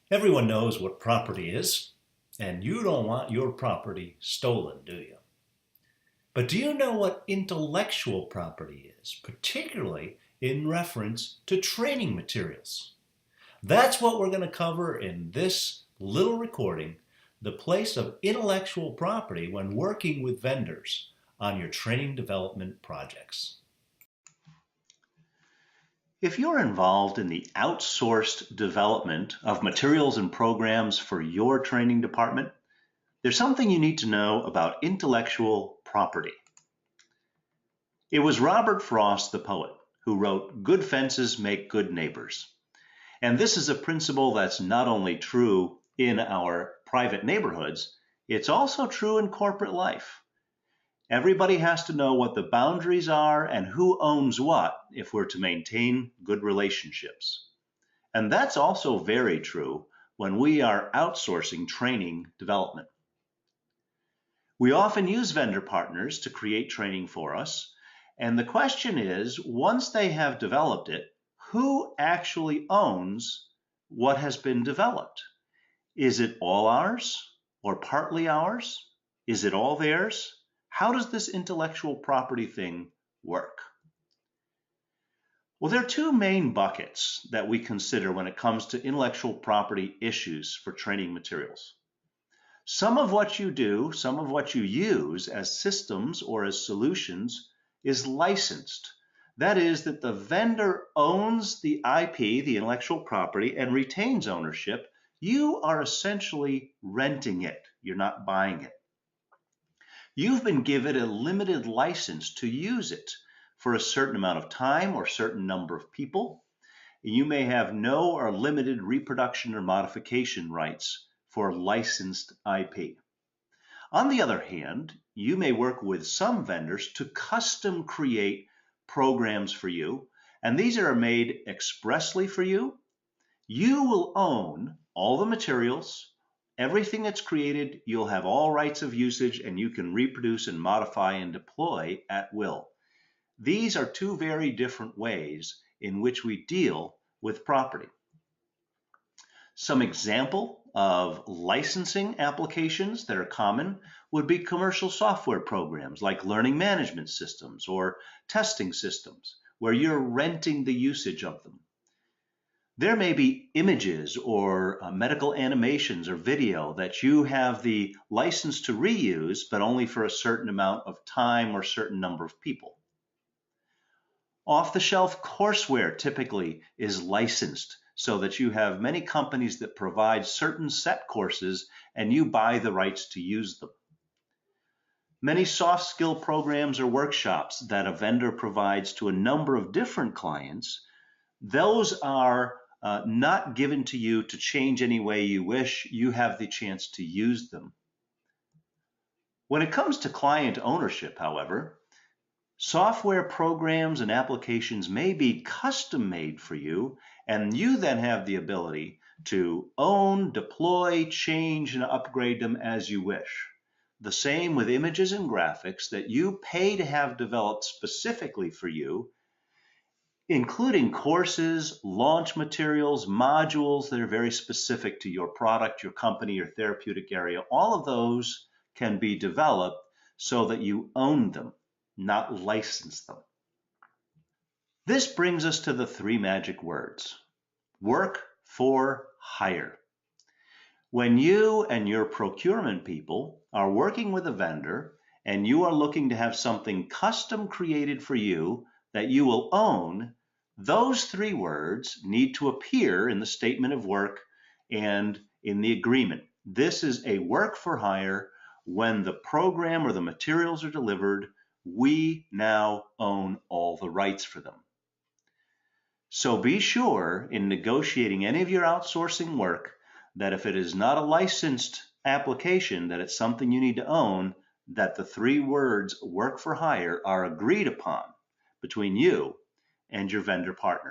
Everyone knows what property is, and you don't want your property stolen, do you? But do you know what intellectual property is, particularly in reference to training materials? That's what we're going to cover in this little recording, the place of intellectual property when working with vendors on your training development projects. If you're involved in the outsourced development of materials and programs for your training department, there's something you need to know about intellectual property. It was Robert Frost, the poet, who wrote, "Good fences make good neighbors." And this is a principle that's not only true in our private neighborhoods, it's also true in corporate life. Everybody has to know what the boundaries are and who owns what if we're to maintain good relationships. And that's also very true when we are outsourcing training development. We often use vendor partners to create training for us, and the question is, once they have developed it, who actually owns what has been developed? Is it all ours or partly ours? Is it all theirs? How does this intellectual property thing work? Well, there are two main buckets that we consider when it comes to intellectual property issues for training materials. Some of what you do, some of what you use as systems or as solutions is licensed. That is, that the vendor owns the IP, the intellectual property, and retains ownership. You are essentially renting it. You're not buying it. You've been given a limited license to use it for a certain amount of time or certain number of people. You may have no or limited reproduction or modification rights for licensed IP. On the other hand, you may work with some vendors to custom create programs for you, and these are made expressly for you. You will own all the materials. Everything that's created, you'll have all rights of usage, and you can reproduce and modify and deploy at will. These are two very different ways in which we deal with property. Some example of licensing applications that are common would be commercial software programs like learning management systems or testing systems, where you're renting the usage of them. There may be images or medical animations or video that you have the license to reuse, but only for a certain amount of time or certain number of people. Off-the-shelf courseware typically is licensed so that you have many companies that provide certain set courses and you buy the rights to use them. Many soft skill programs or workshops that a vendor provides to a number of different clients, those are not given to you to change any way you wish. You have the chance to use them. When it comes to client ownership, however, software programs and applications may be custom made for you, and you then have the ability to own, deploy, change, and upgrade them as you wish. The same with images and graphics that you pay to have developed specifically for you, including courses, launch materials, modules that are very specific to your product, your company, your therapeutic area. All of those can be developed so that you own them, not license them. This brings us to the three magic words: work for hire. When you and your procurement people are working with a vendor and you are looking to have something custom created for you that you will own, those three words need to appear in the statement of work and in the agreement. This is a work for hire. When the program or the materials are delivered, we now own all the rights for them. So be sure in negotiating any of your outsourcing work that if it is not a licensed application, that it's something you need to own, that the three words work for hire are agreed upon between you and your vendor partner.